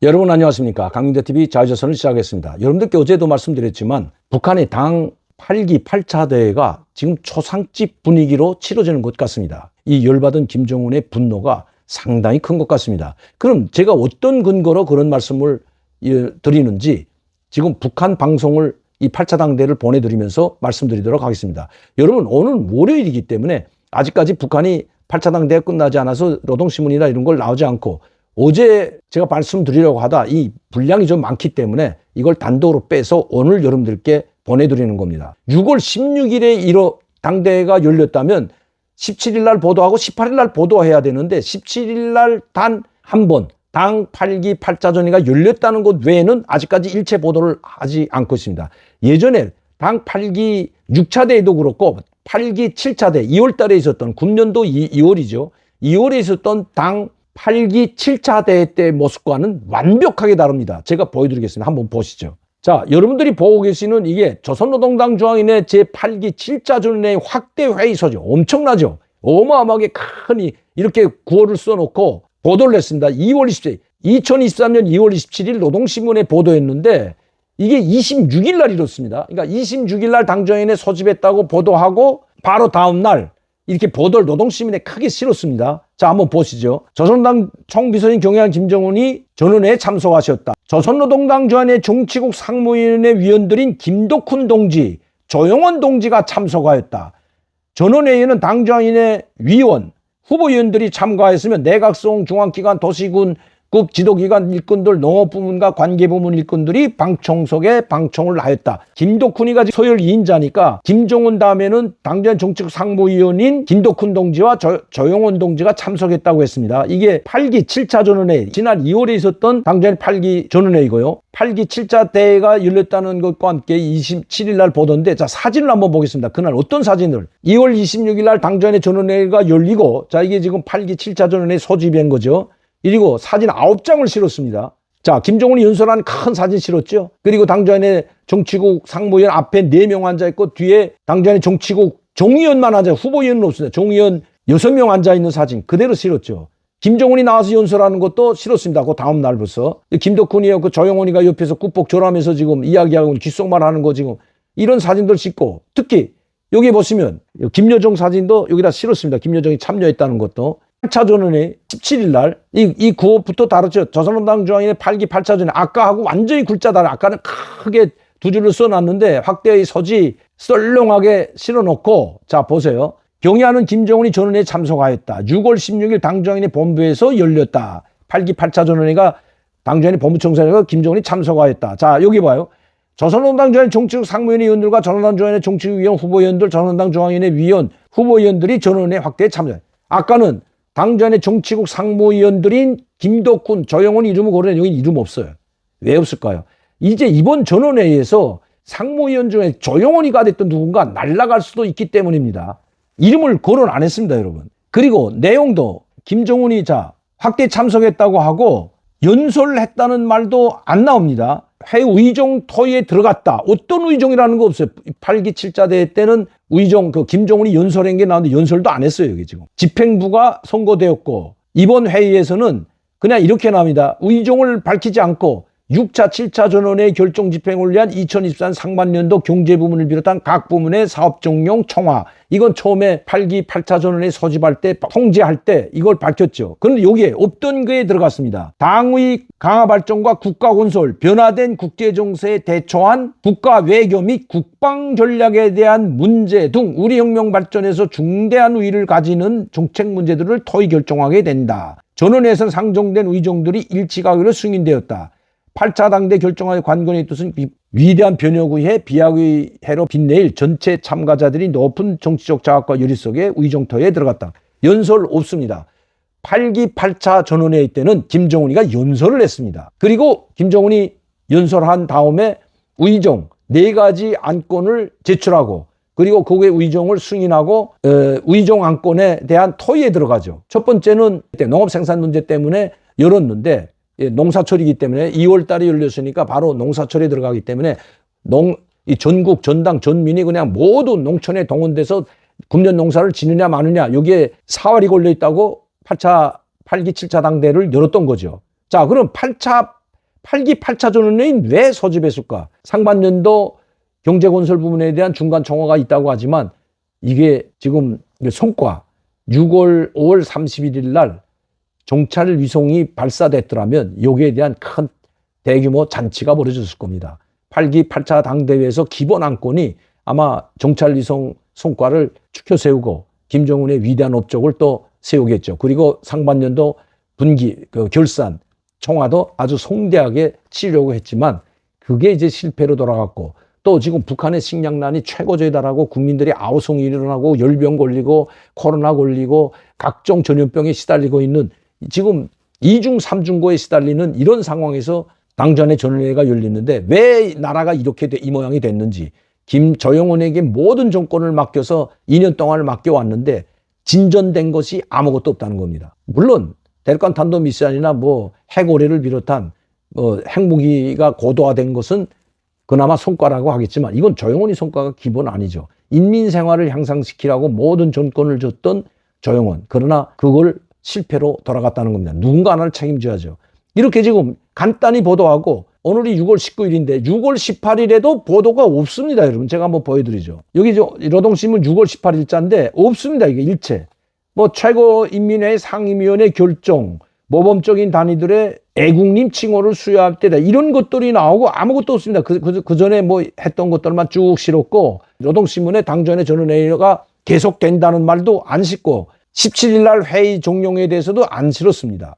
여러분 안녕하십니까. 강민대TV 자유조선을 시작하겠습니다. 여러분들께 어제도 말씀드렸지만 북한의 당 8기 8차 대회가 지금 초상집 분위기로 치러지는 것 같습니다. 이 열받은 김정은의 분노가 상당히 큰 것 같습니다. 그럼 제가 어떤 근거로 그런 말씀을 드리는지 지금 북한 방송을 이 8차 당대회를 보내드리면서 말씀드리도록 하겠습니다. 여러분 오늘 월요일이기 때문에 아직까지 북한이 8차 당대회가 끝나지 않아서 노동신문이나 이런 걸 나오지 않고 어제 제가 말씀드리려고 하다 이 분량이 좀 많기 때문에 이걸 단독으로 빼서 오늘 여러분들께 보내드리는 겁니다. 6월 16일에 당대회가 열렸다면 17일 날 보도하고 18일 날 보도해야 되는데 17일 날 단 한 번 당 8기 8차전회가 열렸다는 것 외에는 아직까지 일체 보도를 하지 않고 있습니다. 예전에 당 8기 6차 대회도 그렇고 8기 7차 대회 2월 달에 있었던 금년도 2월이죠. 2월에 있었던 당 8기 7차 대회 때 모습과는 완벽하게 다릅니다. 제가 보여드리겠습니다. 한번 보시죠. 자, 여러분들이 보고 계시는 이게 조선노동당 중앙위원회 제8기 7차 전원회 확대 회의소죠. 엄청나죠. 어마어마하게 큰 이렇게 구호를 써놓고 보도를 했습니다. 2023년 2월 27일 노동신문에 보도했는데 이게 26일 날 이렇습니다. 그러니까 26일 날 당정위원회 소집했다고 보도하고 바로 다음 날 이렇게 보도를 노동신문에 크게 실었습니다. 자, 한번 보시죠. 조선노동당 총비서인 경의한 김정은이 전원회에 참석하셨다. 조선노동당 주한의 정치국 상무위원회 위원들인 김덕훈 동지, 조영원 동지가 참석하였다. 전원회에는 당주한위원회 위원, 후보위원들이 참가했으며 내각성 중앙기관 도시군 국 지도기관 일꾼들 농업부문과 관계부문 일꾼들이 방청석에 방청을 하였다. 김덕훈이가 서열 2인자니까 김정은 다음에는 당전 정책 상무위원인 김덕훈 동지와 조영원 동지가 참석했다고 했습니다. 이게 8기 7차 전원회, 지난 2월에 있었던 당전 8기 전원회이고요. 8기 7차 대회가 열렸다는 것과 함께 27일 날 보던데, 자, 사진을 한번 보겠습니다. 그날 어떤 사진을? 2월 26일 날 당전의 전원회가 열리고, 자, 이게 지금 8기 7차 전원회 소집한 거죠. 그리고 사진 9장을 실었습니다. 자, 김정은이 연설한 큰 사진 실었죠. 그리고 당주한의 정치국 상무위원 앞에 4명 앉아있고 뒤에 당주한의 정치국 종의원만 앉아있고 후보위원은 없습니다. 종의원 6명 앉아있는 사진 그대로 실었죠. 김정은이 나와서 연설하는 것도 실었습니다. 그 다음 날 벌써. 김덕훈이요, 그 조영원이가 옆에서 꾹뻑 졸하면서 지금 이야기하고 귓속말 하는 거 지금 이런 사진들 싣고, 특히 여기 보시면 김여정 사진도 여기다 실었습니다. 김여정이 참여했다는 것도. 8차 전원회 17일 날 이 구호부터 다르죠. 조선노동당 중앙위원회 8기 8차 전원회 아까하고 완전히 글자 다르. 아까는 크게 두 줄을 써놨는데 확대의 서지 썰렁하게 실어놓고, 자 보세요. 경의하는 김정은이 전원회에 참석하였다. 6월 16일 당중앙위원회 본부에서 열렸다. 8기 8차 전원회가 당중앙위원회 본부청사에서 김정은이 참석하였다. 자 여기 봐요. 조선노동당 중앙위원회 정치국 상무위원회 위원들과 조선노동당 중앙위원회 정치국위원 후보위원들, 조선노동당 중앙위원회 위원 후보위원들이 전원회 확대에 참석. 아까는 당전의 정치국 상무위원들인 김덕훈, 조영원 이름을 고르는 여기 이름 없어요. 왜 없을까요? 이제 이번 전원회의에서 상무위원 중에 조영원이가 됐던 누군가 날아갈 수도 있기 때문입니다. 이름을 거론 안 했습니다, 여러분. 그리고 내용도 김정은이 확대 참석했다고 하고 연설을 했다는 말도 안 나옵니다. 회의정 토의에 들어갔다. 어떤 의정이라는 거 없어요. 8기 7차 대회 때는 의정, 김정은이 연설한 게 나오는데 연설도 안 했어요, 여기 지금. 집행부가 선고되었고, 이번 회의에서는 그냥 이렇게 나옵니다. 의정을 밝히지 않고 6차, 7차 전원회의 결정 집행을 위한 2024년 상반년도 경제부문을 비롯한 각 부문의 사업정령 총화. 이건 처음에 8기 8차 전원회의 소집할 때, 통제할 때 이걸 밝혔죠. 그런데 여기에 없던 거에 들어갔습니다. 당의 강화 발전과 국가 건설, 변화된 국제정세에 대처한 국가 외교 및 국방 전략에 대한 문제 등 우리 혁명 발전에서 중대한 의의를 가지는 정책 문제들을 토의 결정하게 된다. 전원회에서는 상정된 의정들이 일치가기로 승인되었다. 8차 당대 결정의 관건의 뜻은 위대한 변혁의회, 비약의회로 빛내일 전체 참가자들이 높은 정치적 자각과 열의 속에 의정터에 들어갔다. 연설 없습니다. 8기 8차 전원회의 때는 김정은이가 연설을 했습니다. 그리고 김정은이 연설한 다음에 의정 4가지 안건을 제출하고, 그리고 그의 의정을 승인하고 의정 안건에 대한 토의에 들어가죠. 첫 번째는 농업 생산 문제 때문에 열었는데, 농사철이기 때문에 2월 달에 열렸으니까 바로 농사철에 들어가기 때문에 이 전국 전당 전민이 그냥 모두 농촌에 동원돼서 금년 농사를 지느냐 마느냐, 여기에 사활이 걸려 있다고 8기 7차 당대를 열었던 거죠. 자, 그럼 8차 8기 8차 전원회의 왜 소집했을까? 상반년도 경제건설 부문에 대한 중간 총화가 있다고 하지만 이게 지금 성과 6월 5월 31일 날 정찰 위성이 발사됐더라면 여기에 대한 큰 대규모 잔치가 벌어졌을 겁니다. 8기 8차 당대회에서 기본 안건이 아마 정찰 위성 성과를 추켜 세우고 김정은의 위대한 업적을 또 세우겠죠. 그리고 상반년도 분기 결산 총화도 아주 성대하게 치려고 했지만 그게 이제 실패로 돌아갔고 또 지금 북한의 식량난이 최고조에 달하고 국민들이 아우성이 일어나고 열병 걸리고 코로나 걸리고 각종 전염병에 시달리고 있는 지금 2중 3중고에 시달리는 이런 상황에서 당전의 전원회의가 열리는데 왜 나라가 이렇게 이 모양이 됐는지 김저영원에게 모든 정권을 맡겨서 2년 동안을 맡겨왔는데 진전된 것이 아무것도 없다는 겁니다. 물론 대륙간 탄도미사일이나 뭐 핵오래를 비롯한 핵무기가 고도화된 것은 그나마 성과라고 하겠지만 이건 조영원이 성과가 기본 아니죠. 인민 생활을 향상시키라고 모든 정권을 줬던 조영원. 그러나 그걸 실패로 돌아갔다는 겁니다. 누군가 하나를 책임져야죠. 이렇게 지금 간단히 보도하고 오늘이 6월 19일인데 6월 18일에도 보도가 없습니다. 여러분 제가 한번 보여드리죠. 여기 노동신문 6월 18일자인데 없습니다. 이게 일체. 뭐 최고인민회의 상임위원회 결정, 모범적인 단위들의 애국님 칭호를 수여할 때다. 이런 것들이 나오고 아무것도 없습니다. 그 전에 뭐 했던 것들만 쭉 실었고 노동신문의 당전의 전원회의가 계속된다는 말도 안 싣고 17일 날 회의 종용에 대해서도 안 실었습니다.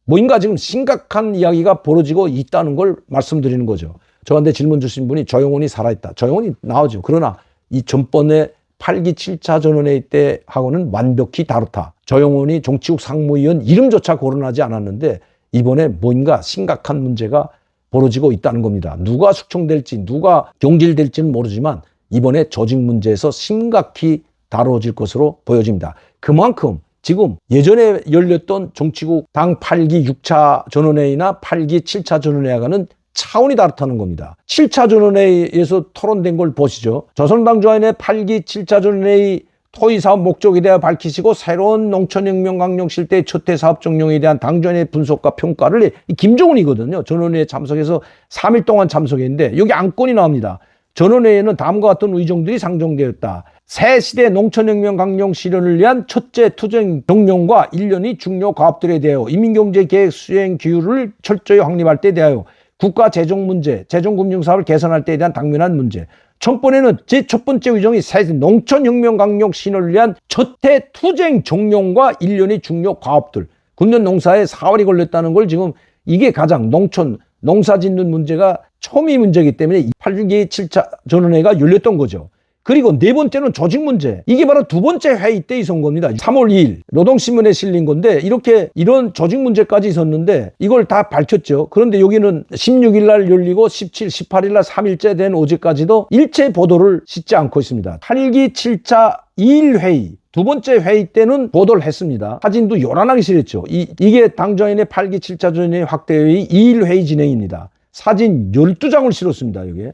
뭔가 지금 심각한 이야기가 벌어지고 있다는 걸 말씀드리는 거죠. 저한테 질문 주신 분이 조영원이 살아있다. 조영원이 나오죠. 그러나 이 전번에 8기 7차 전원회의 때 하고는 완벽히 다르다. 조영원이 정치국 상무위원 이름조차 거론하지 않았는데 이번에 뭔가 심각한 문제가 벌어지고 있다는 겁니다. 누가 숙청될지 누가 경질될지는 모르지만 이번에 조직 문제에서 심각히 다뤄질 것으로 보여집니다. 그만큼 지금 예전에 열렸던 정치국 당 8기 6차 전원회의나 8기 7차 전원회의와는 차원이 다르다는 겁니다. 7차 전원회의에서 토론된 걸 보시죠. 조선당 조안의 8기 7차 전원회의 토의사업 목적에 대해 밝히시고 새로운 농촌혁명 강령 실태 첫해 사업 정령에 대한 당전의 분석과 평가를 김정은이거든요. 전원회의에 참석해서 3일 동안 참석했는데 여기 안건이 나옵니다. 전원회의에는 다음과 같은 의정들이 상정되었다. 새 시대 농촌혁명 강령 실현을 위한 첫째 투쟁 정령과 일련의 중요 과업들에 대하여 인민경제계획 수행 기율을 철저히 확립할 때 대하여 국가 재정 문제, 재정금융사업을 개선할 때에 대한 당면한 문제. 첫번에는 제 첫 번째 의정이 새 농촌혁명 강령 실현을 위한 첫해 투쟁 정령과 일련의 중요 과업들. 군년 농사에 4월이 걸렸다는 걸 지금 이게 가장 농촌, 농사 짓는 문제가 초미 문제이기 때문에 8기 7차 전원회의가 열렸던 거죠. 그리고 네 번째는 조직 문제. 이게 바로 두 번째 회의 때 있은 겁니다. 3월 2일 노동신문에 실린 건데 이렇게 이런 조직 문제까지 있었는데 이걸 다 밝혔죠. 그런데 여기는 16일 날 열리고 17, 18일 날 3일째 된 어제까지도 일체 보도를 싣지 않고 있습니다. 8기 7차 2일 회의. 두 번째 회의 때는 보도를 했습니다. 사진도 요란하게 실었죠. 이게 당조인의 8기 7차 전원회의 확대회의 2일 회의 진행입니다. 사진 12장을 실었습니다. 여기에.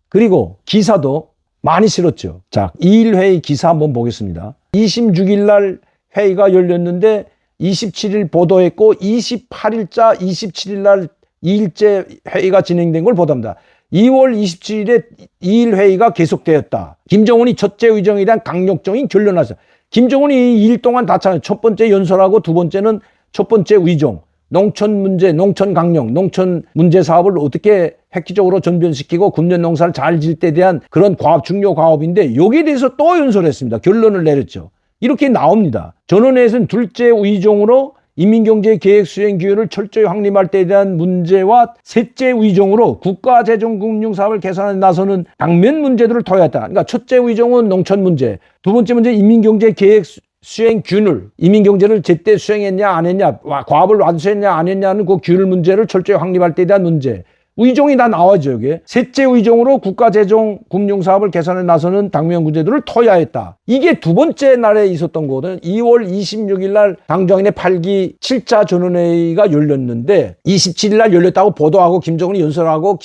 그리고 기사도 많이 실었죠. 자, 2일 회의 기사 한번 보겠습니다. 26일 날 회의가 열렸는데 27일 보도했고 28일자 27일 날 2일째 회의가 진행된 걸 보도합니다. 2월 27일에 2일 회의가 계속되었다. 김정은이 첫째 의정에 대한 강력적인 결론을 났어요. 김정은이 2일 동안 다 참여. 첫 번째 연설하고 두 번째는 첫 번째 의정. 농촌 문제, 농촌 강령, 농촌 문제 사업을 어떻게 획기적으로 전변시키고 군년 농사를 잘 지을 때 대한 그런 과업, 중요 과업인데 여기에 대해서 또 연설했습니다. 결론을 내렸죠. 이렇게 나옵니다. 전원회의에서는 둘째 의정으로 인민경제계획 수행 기율을 철저히 확립할 때에 대한 문제와 셋째 의정으로 국가재정금융사업을 개선하는 나서는 당면 문제들을 토의했다. 그러니까 첫째 의정은 농촌 문제, 두 번째 문제 인민경제계획 수행 균을, 이민경제를 제때 수행했냐 안 했냐, 과업을 완수했냐 안 했냐는 그 균을 문제를 철저히 확립할 때에 대한 문제. 의정이 다 나와죠. 여기에. 셋째 의정으로 국가재정 금융사업을 개선해 나서는 당면 문제들을 토의하였다. 이게 두 번째 날에 있었던 거거든요. 2월 26일 날 당정인의 8기 7차 전원회의가 열렸는데 27일 날 열렸다고 보도하고 김정은이 연설하고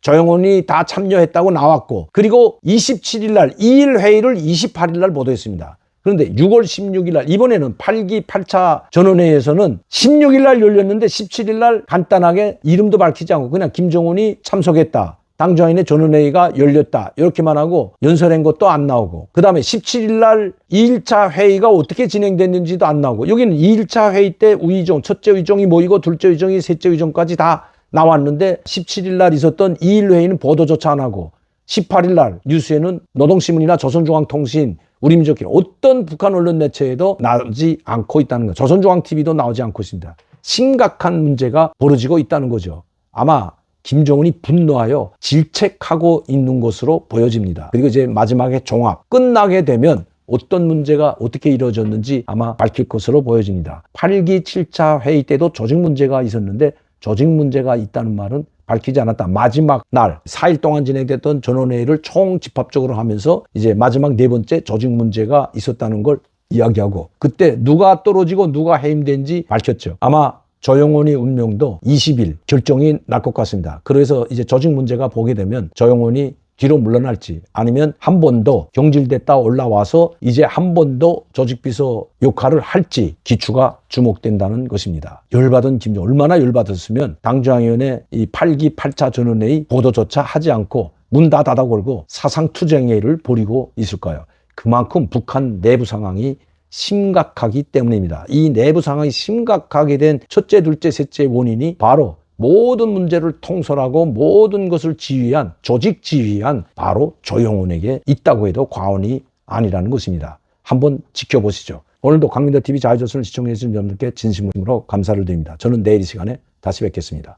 조영원이 다 참여했다고 나왔고 그리고 27일 날 2일 회의를 28일 날 보도했습니다. 그런데 6월 16일 날 이번에는 8기 8차 전원회의에서는 16일 날 열렸는데 17일 날 간단하게 이름도 밝히지 않고 그냥 김정은이 참석했다. 당정인의 전원회의가 열렸다. 이렇게만 하고 연설한 것도 안 나오고 그 다음에 17일 날 2일차 회의가 어떻게 진행됐는지도 안 나오고 여기는 2일차 회의 때 우의정, 첫째 의정이 모이고 둘째 의정이 셋째 의정까지 다 나왔는데 17일 날 있었던 2일 회의는 보도조차 안 하고 18일 날 뉴스에는 노동신문이나 조선중앙통신, 우리민족회 어떤 북한 언론 매체에도 나오지 않고 있다는 거죠. 조선중앙TV도 나오지 않고 있습니다. 심각한 문제가 벌어지고 있다는 거죠. 아마 김정은이 분노하여 질책하고 있는 것으로 보여집니다. 그리고 이제 마지막에 종합 끝나게 되면 어떤 문제가 어떻게 이루어졌는지 아마 밝힐 것으로 보여집니다. 8기 7차 회의 때도 조직 문제가 있었는데 조직 문제가 있다는 말은 밝히지 않았다. 마지막 날 4일 동안 진행됐던 전원회의를 총집합적으로 하면서 이제 마지막 네 번째 조직 문제가 있었다는 걸 이야기하고 그때 누가 떨어지고 누가 해임된지 밝혔죠. 아마 조영원의 운명도 20일 결정이 날 것 같습니다. 그래서 이제 조직 문제가 보게 되면 조영원이 뒤로 물러날지 아니면 한 번 더 경질됐다 올라와서 이제 한 번 더 조직비서 역할을 할지 기추가 주목된다는 것입니다. 열받은 김정은 얼마나 열받았으면 당중앙위원회 이 8기 8차 전원회의 보도조차 하지 않고 문 다 닫아 걸고 사상투쟁회를 벌이고 있을까요? 그만큼 북한 내부 상황이 심각하기 때문입니다. 이 내부 상황이 심각하게 된 첫째, 둘째, 셋째 원인이 바로 모든 문제를 통솔하고 모든 것을 지휘한 조직 지휘한 바로 조영훈에게 있다고 해도 과언이 아니라는 것입니다. 한번 지켜보시죠. 오늘도 강민더TV 자유조선을 시청해 주신 여러분들께 진심으로 감사를 드립니다. 저는 내일 이 시간에 다시 뵙겠습니다.